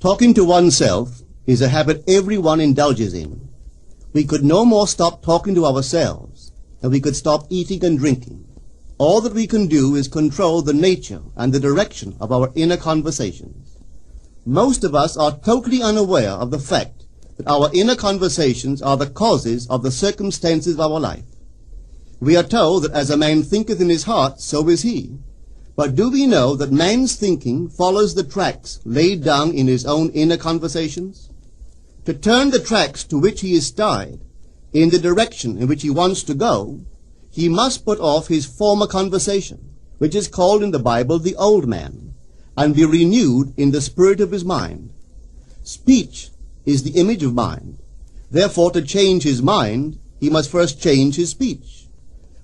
Talking to oneself is a habit everyone indulges in. We could no more stop talking to ourselves than we could stop eating and drinking. All that we can do is control the nature and the direction of our inner conversations. Most of us are totally unaware of the fact that our inner conversations are the causes of the circumstances of our life. We are told that as a man thinketh in his heart, so is he. But do we know that man's thinking follows the tracks laid down in his own inner conversations? To turn the tracks to which he is tied in the direction in which he wants to go, he must put off his former conversation, which is called in the Bible the old man, and be renewed in the spirit of his mind. Speech is the image of mind. Therefore, to change his mind, he must first change his speech.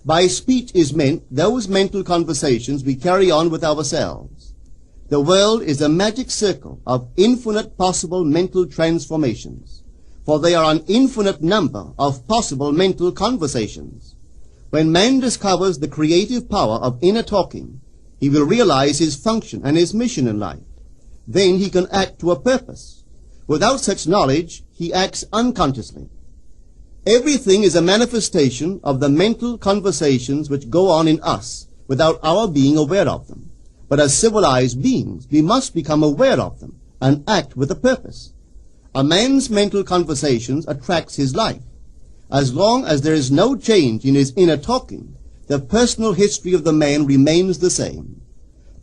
By speech is meant those mental conversations we carry on with ourselves. The world is a magic circle of infinite possible mental transformations, for there are an infinite number of possible mental conversations. When man discovers the creative power of inner talking, he will realize his function and his mission in life. Then he can act to a purpose. Without such knowledge, he acts unconsciously. Everything is a manifestation of the mental conversations which go on in us without our being aware of them. But as civilized beings, we must become aware of them and act with a purpose. A man's mental conversations attracts his life. As long as there is no change in his inner talking, the personal history of the man remains the same.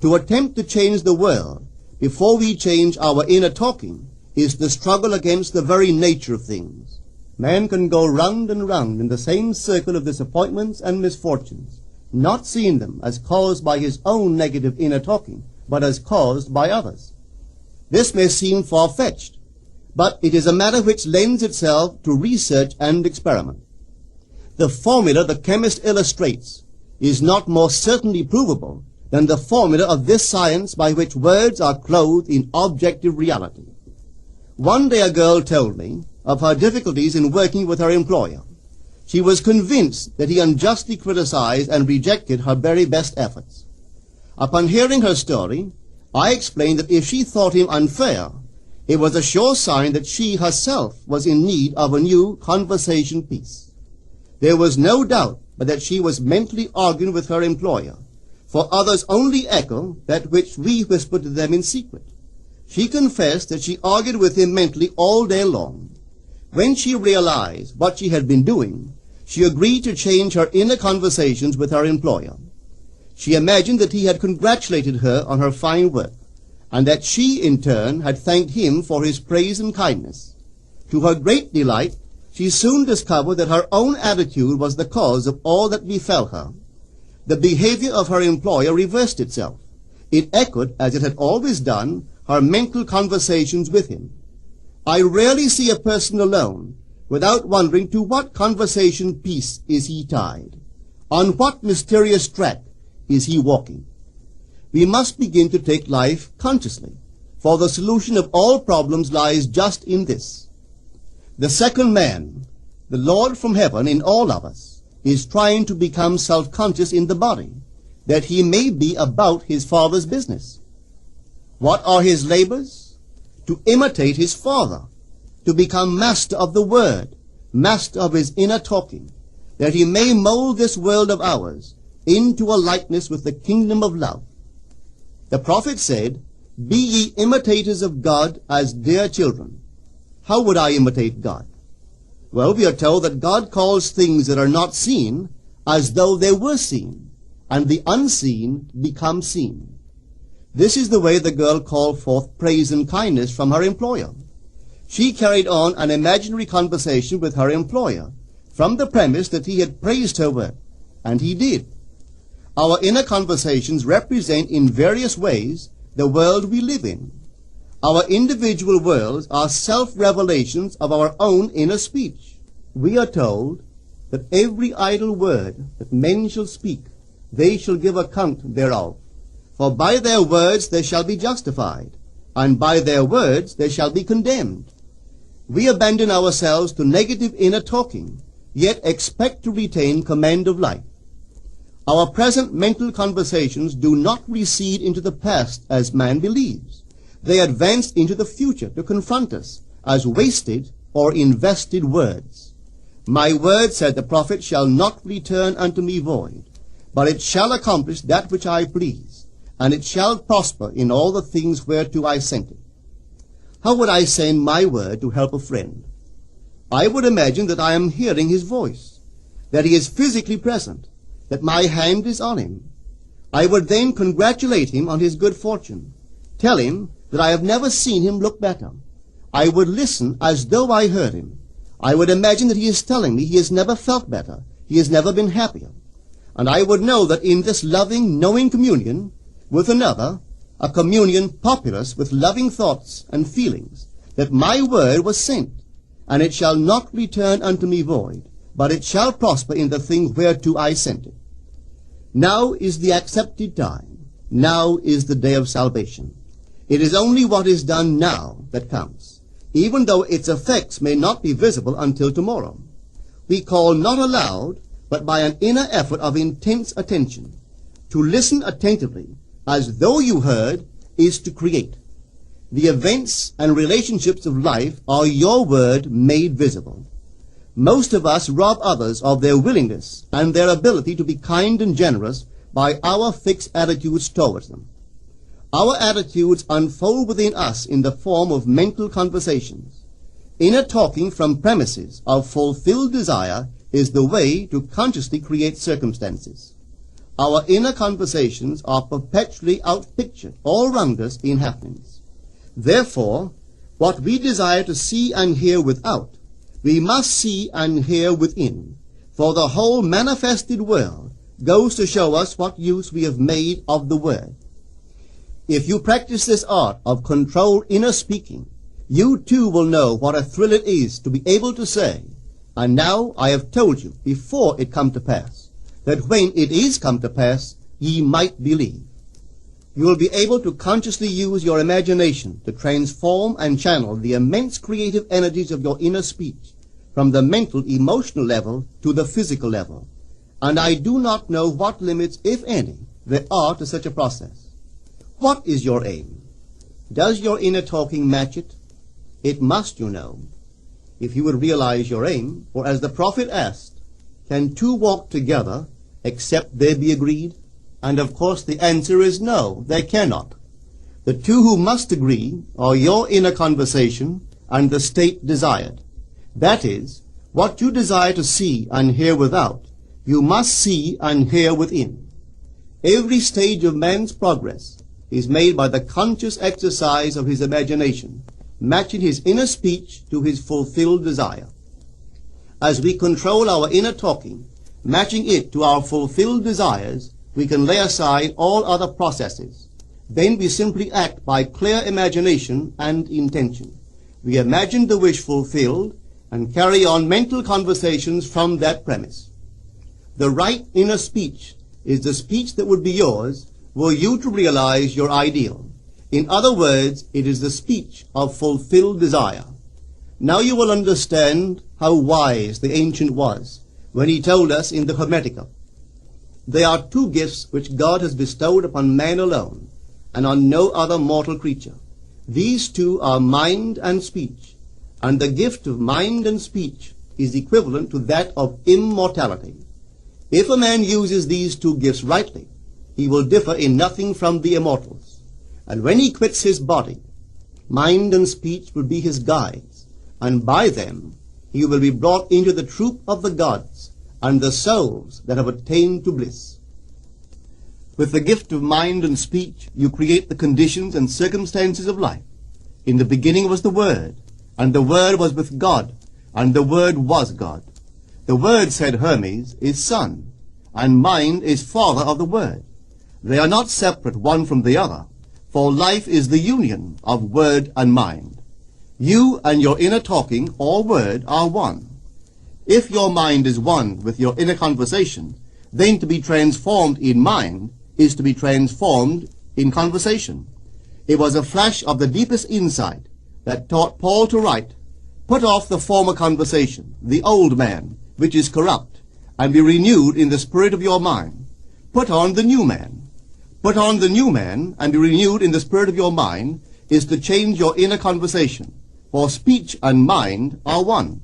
To attempt to change the world before we change our inner talking is the struggle against the very nature of things. Man can go round and round in the same circle of disappointments and misfortunes, not seeing them as caused by his own negative inner talking, but as caused by others. This may seem far-fetched, but it is a matter which lends itself to research and experiment. The formula the chemist illustrates is not more certainly provable than the formula of this science by which words are clothed in objective reality. One day a girl told me of her difficulties in working with her employer. She was convinced that he unjustly criticized and rejected her very best efforts. Upon hearing her story, I explained that if she thought him unfair, it was a sure sign that she herself was in need of a new conversation piece. There was no doubt but that she was mentally arguing with her employer, for others only echo that which we whisper to them in secret. She confessed that she argued with him mentally all day long. When she realized what she had been doing, she agreed to change her inner conversations with her employer. She imagined that he had congratulated her on her fine work, and that she, in turn, had thanked him for his praise and kindness. To her great delight, she soon discovered that her own attitude was the cause of all that befell her. The behavior of her employer reversed itself. It echoed, as it had always done, her mental conversations with him. I rarely see a person alone without wondering to what conversation piece is he tied. On what mysterious track is he walking? We must begin to take life consciously, for the solution of all problems lies just in this. The second man, the Lord from heaven in all of us, is trying to become self-conscious in the body, that he may be about his Father's business. What are his labors? To imitate his Father, to become master of the Word, master of his inner talking, that he may mold this world of ours into a likeness with the kingdom of love. The prophet said, "Be ye imitators of God as dear children." How would I imitate God? Well, we are told that God calls things that are not seen as though they were seen, and the unseen become seen. This is the way the girl called forth praise and kindness from her employer. She carried on an imaginary conversation with her employer from the premise that he had praised her work, and he did. Our inner conversations represent in various ways the world we live in. Our individual worlds are self-revelations of our own inner speech. We are told that every idle word that men shall speak, they shall give account thereof. For by their words they shall be justified, and by their words they shall be condemned. We abandon ourselves to negative inner talking, yet expect to retain command of life. Our present mental conversations do not recede into the past as man believes. They advanced into the future to confront us as wasted or invested words. My word, said the prophet, shall not return unto me void, but it shall accomplish that which I please, and it shall prosper in all the things whereto I sent it. How would I send my word to help a friend? I would imagine that I am hearing his voice, that he is physically present, that my hand is on him. I would then congratulate him on his good fortune, tell him that I have never seen him look better. I would listen as though I heard him. I would imagine that he is telling me he has never felt better, he has never been happier. And I would know that in this loving, knowing communion with another, a communion populous with loving thoughts and feelings, that my word was sent, and it shall not return unto me void, but it shall prosper in the thing whereto I sent it. Now is the accepted time. Now is the day of salvation. It is only what is done now that counts, even though its effects may not be visible until tomorrow. We call not aloud, but by an inner effort of intense attention. To listen attentively, as though you heard, is to create. The events and relationships of life are your word made visible. Most of us rob others of their willingness and their ability to be kind and generous by our fixed attitudes towards them. Our attitudes unfold within us in the form of mental conversations. Inner talking from premises of fulfilled desire is the way to consciously create circumstances. Our inner conversations are perpetually outpictured all round us in happenings. Therefore, what we desire to see and hear without, we must see and hear within, for the whole manifested world goes to show us what use we have made of the word. If you practice this art of controlled inner speaking, you too will know what a thrill it is to be able to say, and now I have told you before it come to pass, that when it is come to pass, ye might believe. You will be able to consciously use your imagination to transform and channel the immense creative energies of your inner speech from the mental, emotional level to the physical level. And I do not know what limits, if any, there are to such a process. What is your aim? Does your inner talking match it? It must, you know. If you would realize your aim, for as the prophet asked, can two walk together except they be agreed? And of course the answer is no, they cannot. The two who must agree are your inner conversation and the state desired. That is, what you desire to see and hear without, you must see and hear within. Every stage of man's progress is made by the conscious exercise of his imagination, matching his inner speech to his fulfilled desire. As we control our inner talking, matching it to our fulfilled desires, we can lay aside all other processes. Then we simply act by clear imagination and intention. We imagine the wish fulfilled and carry on mental conversations from that premise. The right inner speech is the speech that would be yours were you to realize your ideal. In other words, it is the speech of fulfilled desire. Now you will understand how wise the ancient was when he told us in the Hermetica, there are two gifts which God has bestowed upon man alone and on no other mortal creature. These two are mind and speech, and the gift of mind and speech is equivalent to that of immortality. If a man uses these two gifts rightly, he will differ in nothing from the immortals. And when he quits his body, mind and speech will be his guides, and by them he will be brought into the troop of the gods and the souls that have attained to bliss. With the gift of mind and speech, you create the conditions and circumstances of life. In the beginning was the Word, and the Word was with God, and the Word was God. The Word, said Hermes, is Son, and mind is Father of the Word. They are not separate one from the other, for life is the union of word and mind. You and your inner talking or word are one. If your mind is one with your inner conversation, then to be transformed in mind is to be transformed in conversation. It was a flash of the deepest insight that taught Paul to write, put off the former conversation, the old man, which is corrupt, and be renewed in the spirit of your mind. Put on the new man. Put on the new man and be renewed in the spirit of your mind is to change your inner conversation, for speech and mind are one.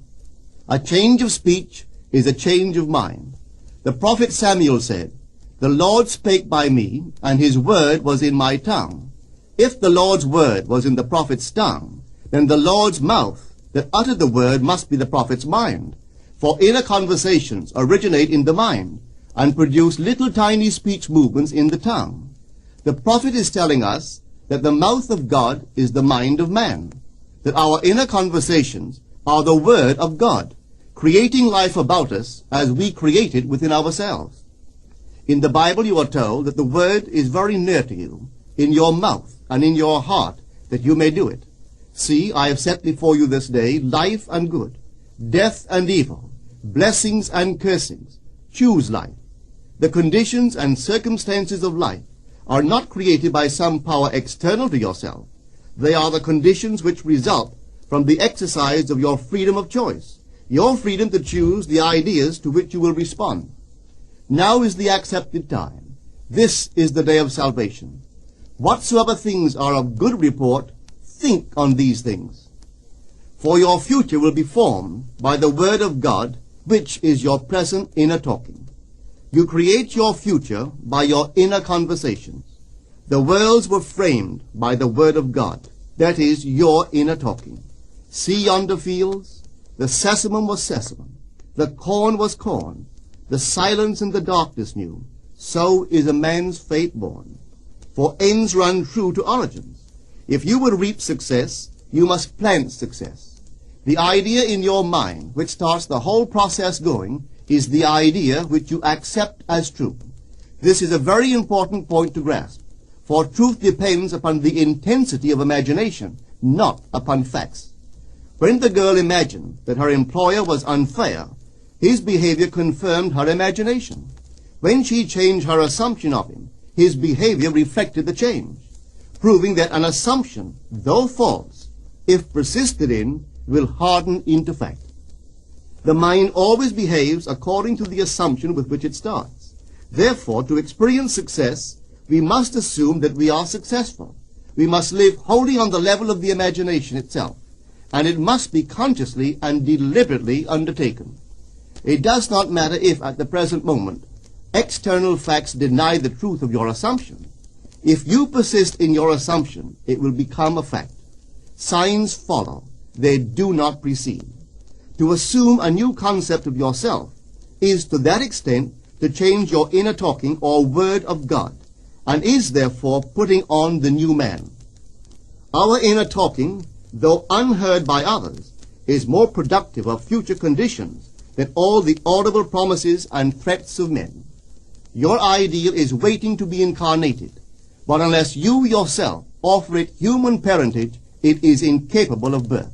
A change of speech is a change of mind. The prophet Samuel said, "The Lord spake by me, and his word was in my tongue." If the Lord's word was in the prophet's tongue, then the Lord's mouth that uttered the word must be the prophet's mind. For inner conversations originate in the mind and produce little tiny speech movements in the tongue. The prophet is telling us that the mouth of God is the mind of man, that our inner conversations are the word of God, creating life about us as we create it within ourselves. In the Bible you are told that the word is very near to you, in your mouth and in your heart, that you may do it. See, I have set before you this day life and good, death and evil, blessings and cursings. Choose life. The conditions and circumstances of life are not created by some power external to yourself. They are the conditions which result from the exercise of your freedom of choice, your freedom to choose the ideas to which you will respond. Now is the accepted time. This is the day of salvation. Whatsoever things are of good report, think on these things. For your future will be formed by the word of God, which is your present inner talking. You create your future by your inner conversations. The worlds were framed by the word of God, that is, your inner talking. See yonder fields? The sesamum was sesamum, the corn was corn, the silence and the darkness knew. So is a man's fate born. For ends run true to origins. If you would reap success, you must plant success. The idea in your mind, which starts the whole process going, is the idea which you accept as true. This is a very important point to grasp, for truth depends upon the intensity of imagination, not upon facts. When the girl imagined that her employer was unfair, his behavior confirmed her imagination. When she changed her assumption of him, his behavior reflected the change, proving that an assumption, though false, if persisted in, will harden into fact. The mind always behaves according to the assumption with which it starts. Therefore, to experience success, we must assume that we are successful. We must live wholly on the level of the imagination itself, and it must be consciously and deliberately undertaken. It does not matter if, at the present moment, external facts deny the truth of your assumption. If you persist in your assumption, it will become a fact. Signs follow. They do not precede. To assume a new concept of yourself is to that extent to change your inner talking or word of God, and is therefore putting on the new man. Our inner talking, though unheard by others, is more productive of future conditions than all the audible promises and threats of men. Your ideal is waiting to be incarnated, but unless you yourself offer it human parentage, it is incapable of birth.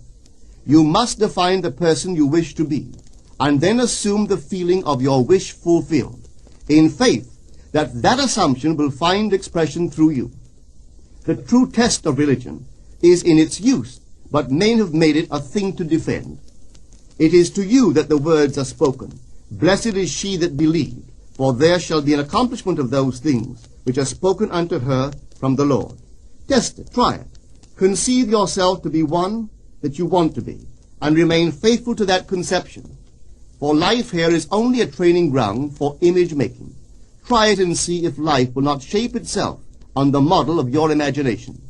You must define the person you wish to be, and then assume the feeling of your wish fulfilled, in faith that that assumption will find expression through you. The true test of religion is in its use, but men have made it a thing to defend. It is to you that the words are spoken. Blessed is she that believed, for there shall be an accomplishment of those things which are spoken unto her from the Lord. Test it, try it. Conceive yourself to be one that you want to be, and remain faithful to that conception. For life here is only a training ground for image making. Try it and see if life will not shape itself on the model of your imagination.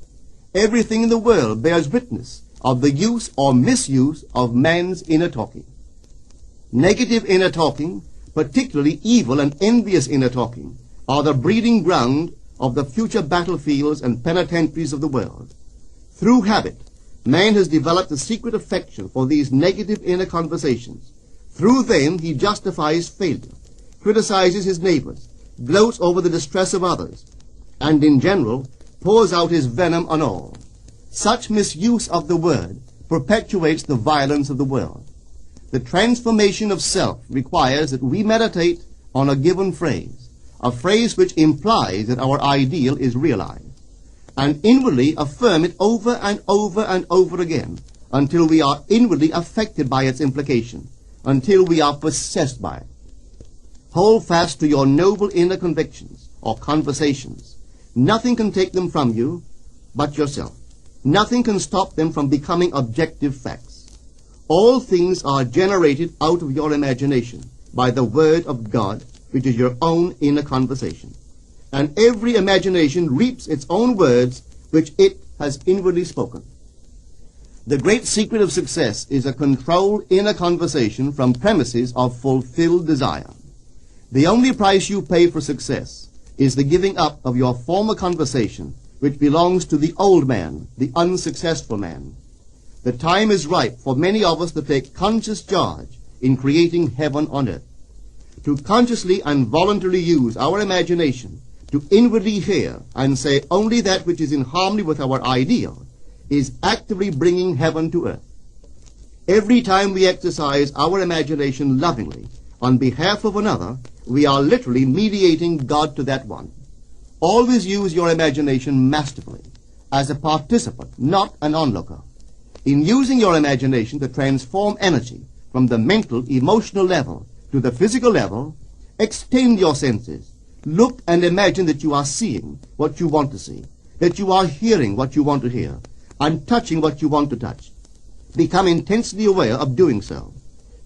Everything in the world bears witness of the use or misuse of man's inner talking. Negative inner talking, particularly evil and envious inner talking, are the breeding ground of the future battlefields and penitentiaries of the world. Through habit, man has developed a secret affection for these negative inner conversations. Through them he justifies failure, criticizes his neighbors, gloats over the distress of others, and in general pours out his venom on all. Such misuse of the word perpetuates the violence of the world. The transformation of self requires that we meditate on a given phrase, a phrase which implies that our ideal is realized, and inwardly affirm it over and over and over again until we are inwardly affected by its implication, until we are possessed by it. Hold fast to your noble inner convictions or conversations. Nothing can take them from you but yourself. Nothing can stop them from becoming objective facts. All things are generated out of your imagination by the Word of God, which is your own inner conversation. And every imagination reaps its own words, which it has inwardly spoken. The great secret of success is a controlled inner conversation from premises of fulfilled desire. The only price you pay for success is the giving up of your former conversation, which belongs to the old man, the unsuccessful man. The time is ripe for many of us to take conscious charge in creating heaven on earth. To consciously and voluntarily use our imagination to inwardly hear and say only that which is in harmony with our ideal is actively bringing heaven to earth. Every time we exercise our imagination lovingly on behalf of another, we are literally mediating God to that one. Always use your imagination masterfully, as a participant, not an onlooker. In using your imagination to transform energy from the mental, emotional level to the physical level, extend your senses. Look and imagine that you are seeing what you want to see, that you are hearing what you want to hear, and touching what you want to touch. Become intensely aware of doing so.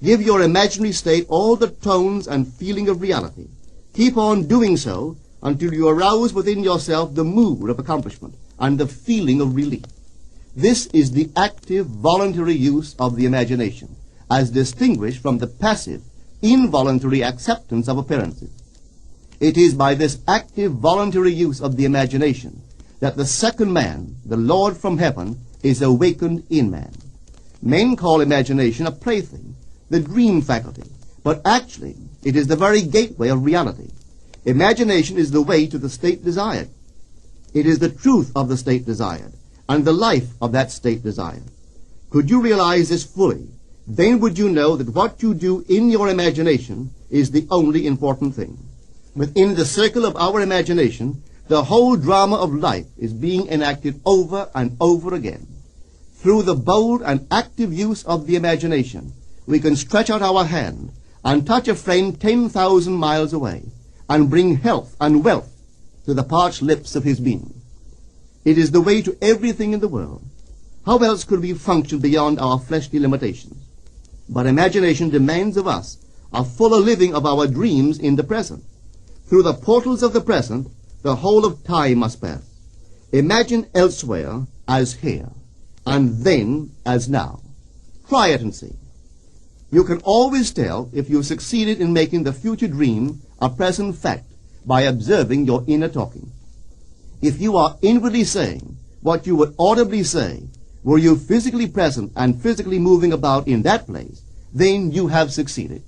Give your imaginary state all the tones and feeling of reality. Keep on doing so until you arouse within yourself the mood of accomplishment and the feeling of relief. This is the active, voluntary use of the imagination, as distinguished from the passive, involuntary acceptance of appearances. It is by this active, voluntary use of the imagination that the second man, the Lord from heaven, is awakened in man. Men call imagination a plaything, the dream faculty, but actually it is the very gateway of reality. Imagination is the way to the state desired. It is the truth of the state desired, and the life of that state desired. Could you realize this fully, then would you know that what you do in your imagination is the only important thing. Within the circle of our imagination, the whole drama of life is being enacted over and over again. Through the bold and active use of the imagination, we can stretch out our hand and touch a friend 10,000 miles away and bring health and wealth to the parched lips of his being. It is the way to everything in the world. How else could we function beyond our fleshly limitations? But imagination demands of us a fuller living of our dreams in the present. Through the portals of the present, the whole of time must pass. Imagine elsewhere as here, and then as now. Try it and see. You can always tell if you've succeeded in making the future dream a present fact by observing your inner talking. If you are inwardly saying what you would audibly say, were you physically present and physically moving about in that place, then you have succeeded.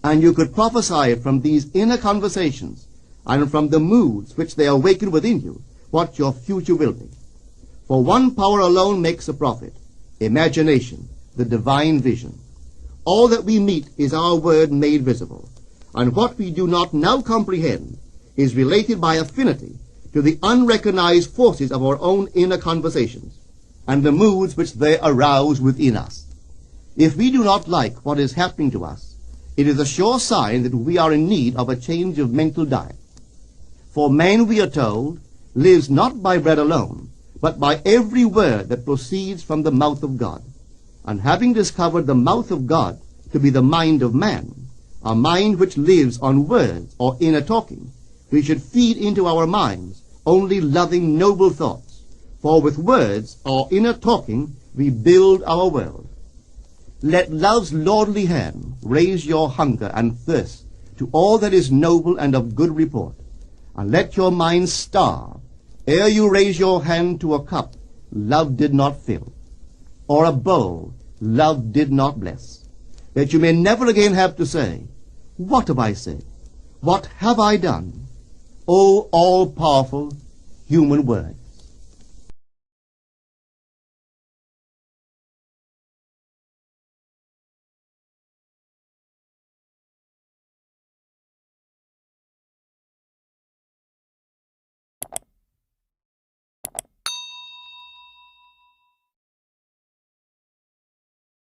And you could prophesy it from these inner conversations and from the moods which they awaken within you, what your future will be. For one power alone makes a prophet, imagination, the divine vision. All that we meet is our word made visible, and what we do not now comprehend is related by affinity to the unrecognized forces of our own inner conversations, and the moods which they arouse within us. If we do not like what is happening to us, it is a sure sign that we are in need of a change of mental diet. For man, we are told, lives not by bread alone, but by every word that proceeds from the mouth of God. And having discovered the mouth of God to be the mind of man, a mind which lives on words or inner talking, we should feed into our minds only loving, noble thoughts. For with words or inner talking we build our world. Let love's lordly hand raise your hunger and thirst to all that is noble and of good report, and let your mind starve ere you raise your hand to a cup love did not fill, or a bowl love did not bless, that you may never again have to say, "What have I said? What have I done?" O all-powerful human word.